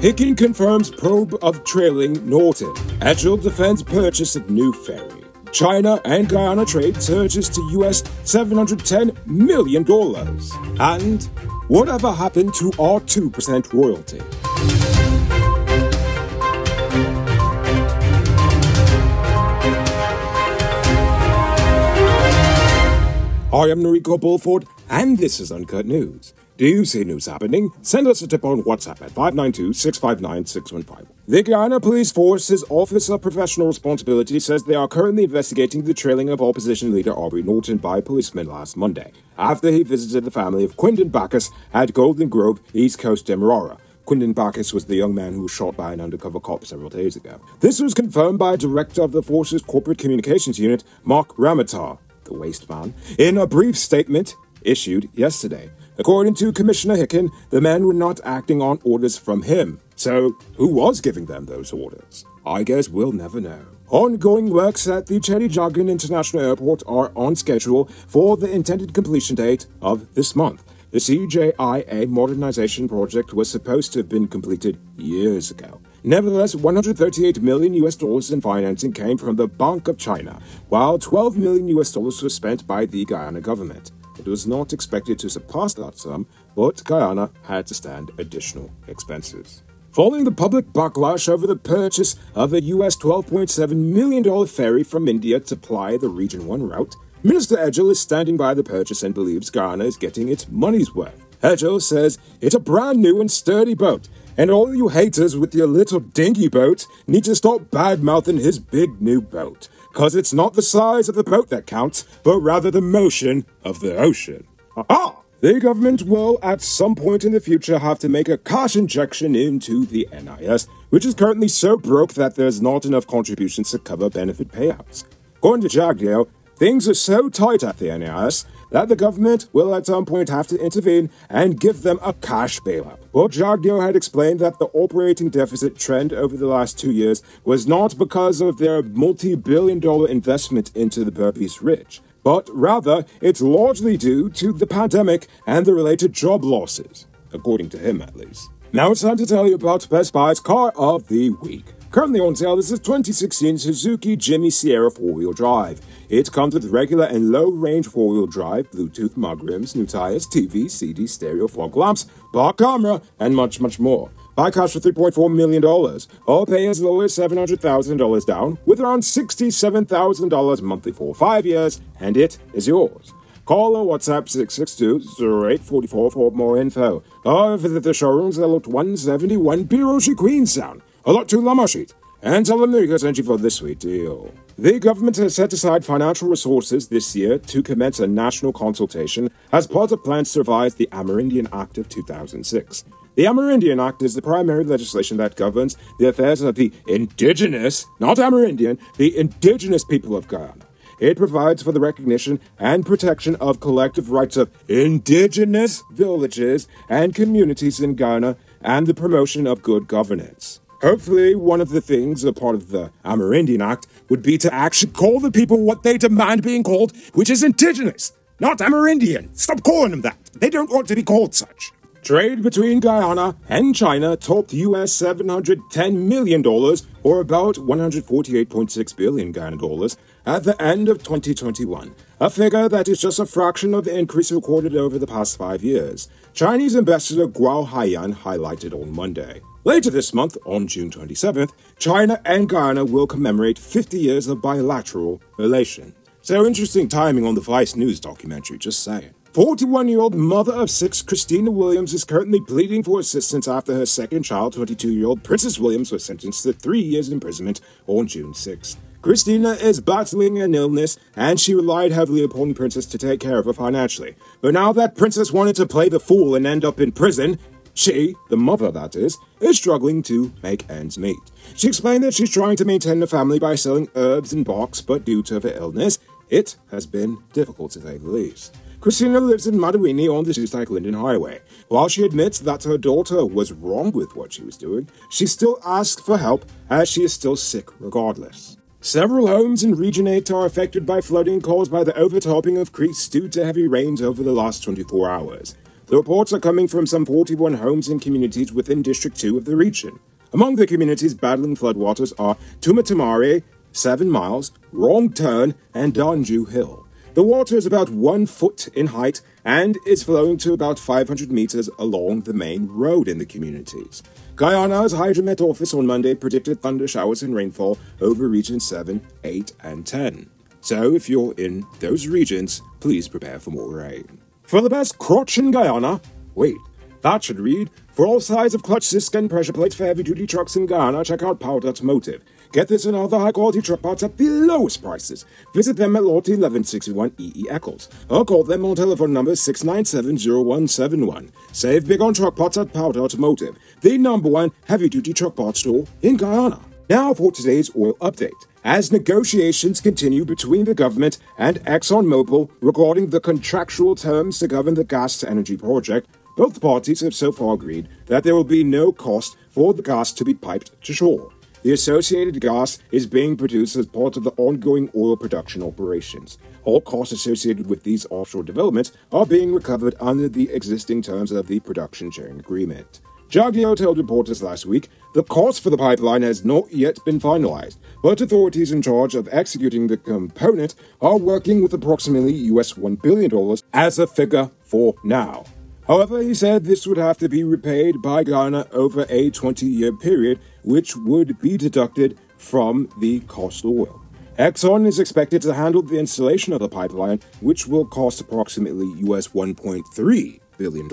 Hicken confirms probe of trailing Norton. Edgell defends purchase of new ferry. China and Guyana trade surges to US $710 million. And whatever happened to our 2% royalty? I am Noriko Bulford, and this is Uncut News. Do you see news happening? Send us a tip on WhatsApp at 592-659-615. The Guyana Police Force's Office of Professional Responsibility says they are currently investigating the trailing of opposition leader Aubrey Norton by policemen last Monday, after he visited the family of Quindon Bacchus at Golden Grove, East Coast Demerara. Quindon Bacchus was the young man who was shot by an undercover cop several days ago. This was confirmed by Director of the Force's Corporate Communications Unit, Mark Ramatar, the waste man, in a brief statement issued yesterday. According to Commissioner Hicken, the men were not acting on orders from him. So, who was giving them those orders? I guess we'll never know. Ongoing works at the Chedijagan International Airport are on schedule for the intended completion date of this month. The CJIA modernization project was supposed to have been completed years ago. Nevertheless, $138 million in financing came from the Bank of China, while $12 million was spent by the Guyana government. It was not expected to surpass that sum, but Guyana had to stand additional expenses. Following the public backlash over the purchase of a US $12.7 million ferry from India to ply the Region 1 route, Minister Edgell is standing by the purchase and believes Guyana is getting its money's worth. Edgell says it's a brand new and sturdy boat, and all you haters with your little dinky boat need to stop bad-mouthing his big new boat, cause it's not the size of the boat that counts, but rather the motion of the ocean. The government will at some point in the future have to make a cash injection into the NIS, which is currently so broke that there's not enough contributions to cover benefit payouts. According to Jagdeo, things are so tight at the NIS that the government will at some point have to intervene and give them a cash bailout. Well, Jagdeo had explained that the operating deficit trend over the last 2 years was not because of their multi-billion-dollar investment into the Burpees Ridge, but rather it's largely due to the pandemic and the related job losses, according to him at least. Now it's time to tell you about Best Buy's Car of the Week. Currently on sale is a 2016 Suzuki Jimmy Sierra 4-wheel drive. It comes with regular and low-range 4-wheel drive, Bluetooth mug rims, new tires, TV, CD, stereo, fog lamps, bar camera, and much, much more. Buy cash for $3.4 million, or pay as low as $700,000 down, with around $67,000 monthly for 5 years, and it is yours. Call or WhatsApp 662-0844 for more info, or visit the showrooms at Lot 171 Piroshi Queenstown, a lot to Lama Street, and tell them Noriko sent you for this sweet deal. The government has set aside financial resources this year to commence a national consultation as part of plans to revise the Amerindian Act of 2006. The Amerindian Act is the primary legislation that governs the affairs of the indigenous, not Amerindian, the indigenous people of Guyana. It provides for the recognition and protection of collective rights of indigenous villages and communities in Guyana and the promotion of good governance. Hopefully, one of the things a part of the Amerindian Act would be to actually call the people what they demand being called, which is indigenous, not Amerindian. Stop calling them that. They don't want to be called such. Trade between Guyana and China topped US $710 million, or about 148.6 billion Guyana dollars, at the end of 2021, a figure that is just a fraction of the increase recorded over the past 5 years. Chinese Ambassador Guo Haiyan highlighted on Monday. Later this month, on June 27th, China and Guyana will commemorate 50 years of bilateral relations. So interesting timing on the Vice News documentary, just saying. 41-year-old mother of 6 Christina Williams is currently pleading for assistance after her second child, 22-year-old Princess Williams, was sentenced to 3 years imprisonment on June 6th. Christina is battling an illness, and she relied heavily upon the princess to take care of her financially. But now that Princess wanted to play the fool and end up in prison, she, the mother that is struggling to make ends meet. She explained that she's trying to maintain the family by selling herbs and barks, but due to her illness, it has been difficult to say the least. Christina lives in Madawini on the Susac-Linden Highway. While she admits that her daughter was wrong with what she was doing, she still asks for help as she is still sick regardless. Several homes in Region 8 are affected by flooding caused by the overtopping of creeks due to heavy rains over the last 24 hours. The reports are coming from some 41 homes and communities within District 2 of the region. Among the communities battling floodwaters are Tumatamare, 7 Miles, Wrong Turn, and Donju Hill. The water is about 1 foot in height and is flowing to about 500 meters along the main road in the communities. Guyana's Hydromet Office on Monday predicted thunder showers and rainfall over regions 7, 8, and 10. So if you're in those regions, please prepare for more rain. For the best crotch in Guyana, wait, that should read, for all sides of clutch disc and pressure plates for heavy-duty trucks in Guyana, check out Powder Automotive. Get this and other high-quality truck parts at the lowest prices. Visit them at Lot 1161 EE Eccles, or call them on telephone number 697-0171. Save big on truck parts at Powder Automotive, the #1 heavy-duty truck parts store in Guyana. Now for today's oil update. As negotiations continue between the government and ExxonMobil regarding the contractual terms to govern the gas-to-energy project, both parties have so far agreed that there will be no cost for the gas to be piped to shore. The associated gas is being produced as part of the ongoing oil production operations. All costs associated with these offshore developments are being recovered under the existing terms of the production sharing agreement. Jagdeo told reporters last week the cost for the pipeline has not yet been finalized, but authorities in charge of executing the component are working with approximately $1 billion as a figure for now. However, he said this would have to be repaid by Guyana over a 20-year period, which would be deducted from the cost of oil. Exxon is expected to handle the installation of the pipeline, which will cost approximately $1.3 billion,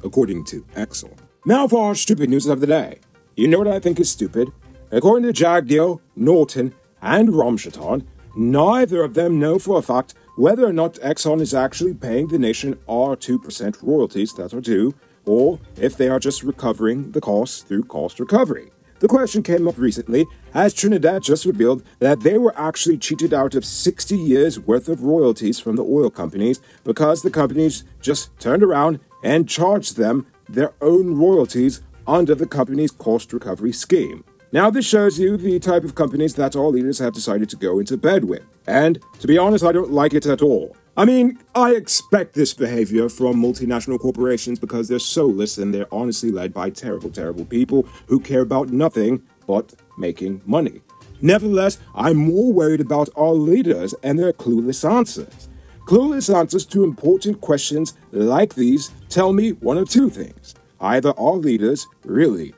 according to Exxon. Now for our stupid news of the day. You know what I think is stupid? According to Jagdeo, Norton, and Ramshatan, neither of them know for a fact whether or not Exxon is actually paying the nation our 2% royalties that are due, or if they are just recovering the costs through cost recovery. The question came up recently as Trinidad just revealed that they were actually cheated out of 60 years worth of royalties from the oil companies because the companies just turned around and charged them their own royalties under the company's cost recovery scheme. Now this shows you the type of companies that our leaders have decided to go into bed with. And to be honest, I don't like it at all. I mean, I expect this behavior from multinational corporations because they're soulless and they're honestly led by terrible, terrible people who care about nothing but making money. Nevertheless, I'm more worried about our leaders and their clueless answers. Clueless answers to important questions like these tell me one of two things. Either our leaders really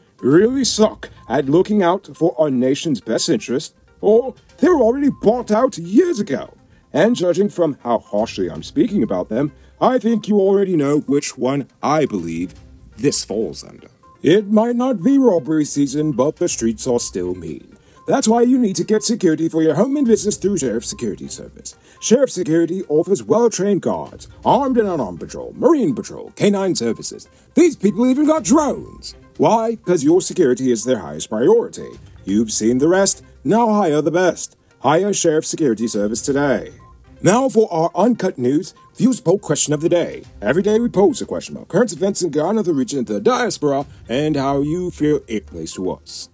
suck at looking out for our nation's best interest, or they were already bought out years ago. And judging from how harshly I'm speaking about them, I think you already know which one I believe this falls under. It might not be robbery season, but the streets are still mean. That's why you need to get security for your home and business through Sheriff Security Service. Sheriff Security offers well-trained guards, armed and unarmed patrol, marine patrol, canine services. These people even got drones. Why? Because your security is their highest priority. You've seen the rest, now hire the best. Hire Sheriff Security Service today. Now for our Uncut News Views Poll Question of the Day. Every day we pose a question about current events in Guyana, the region, the diaspora, and how you feel it relates to us.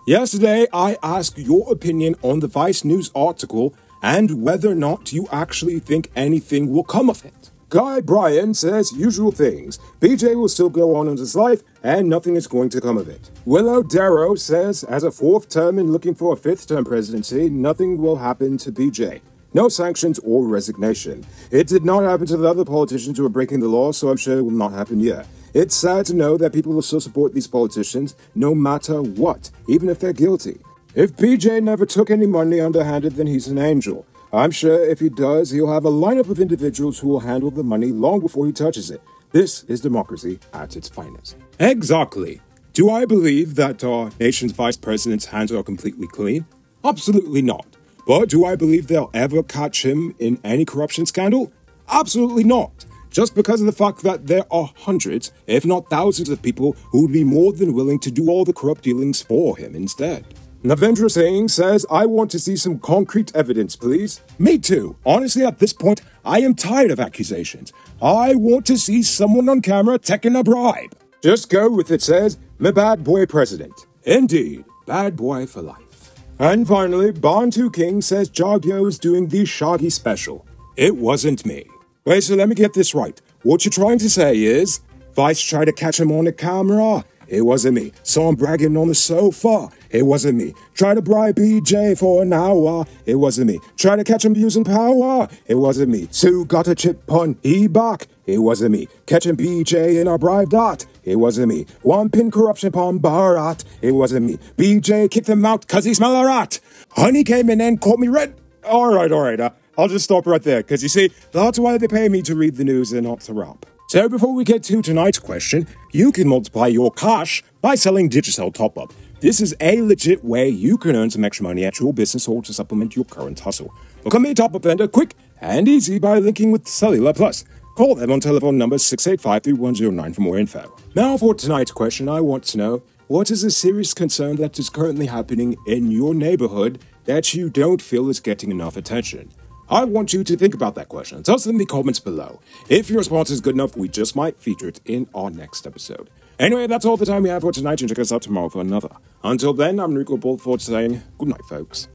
Yesterday, I asked your opinion on the Vice News article and whether or not you actually think anything will come of it. Guy Bryan says usual things. BJ will still go on in his life and nothing is going to come of it. Willow Darrow says as a fourth term and looking for a fifth term presidency, nothing will happen to BJ. No sanctions or resignation. It did not happen to the other politicians who are breaking the law, so I'm sure it will not happen yet. It's sad to know that people will still support these politicians no matter what, even if they're guilty. If BJ never took any money underhanded, then he's an angel. I'm sure if he does, he'll have a lineup of individuals who will handle the money long before he touches it. This is democracy at its finest. Exactly. Do I believe that our nation's vice president's hands are completely clean? Absolutely not. But do I believe they'll ever catch him in any corruption scandal? Absolutely not. Just because of the fact that there are hundreds, if not thousands of people who would be more than willing to do all the corrupt dealings for him instead. Navendra Singh says, I want to see some concrete evidence, please. Me too. Honestly, at this point, I am tired of accusations. I want to see someone on camera taking a bribe. Just go with it, says, my bad boy president. Indeed, bad boy for life. And finally, Bantu King says Jagdeo is doing the Shaggy special. It wasn't me. Wait, so let me get this right. What you're trying to say is, Vice tried to catch him on the camera. It wasn't me. Saw him bragging on the sofa. It wasn't me. Tried to bribe BJ for an hour. It wasn't me. Tried to catch him using power. It wasn't me. Sue got a chip on e-back. It wasn't me. Catching BJ in a bribe dot. It wasn't me. One pin corruption upon Barat. It wasn't me. BJ kicked him out cause he smelled a rat. Honey came in and caught me red. Alright. I'll just stop right there, because you see, that's why they pay me to read the news and not to rap. So before we get to tonight's question, you can multiply your cash by selling Digicel Top-Up. This is a legit way you can earn some extra money at your business or to supplement your current hustle. Become a top-up vendor quick and easy by linking with Cellular Plus. Call them on telephone number 685-3109 for more info. Now for tonight's question, I want to know, what is a serious concern that is currently happening in your neighborhood that you don't feel is getting enough attention? I want you to think about that question. Tell us in the comments below. If your response is good enough, we just might feature it in our next episode. Anyway, that's all the time we have for tonight, and check us out tomorrow for another. Until then, I'm Rico Bulford saying good night, folks.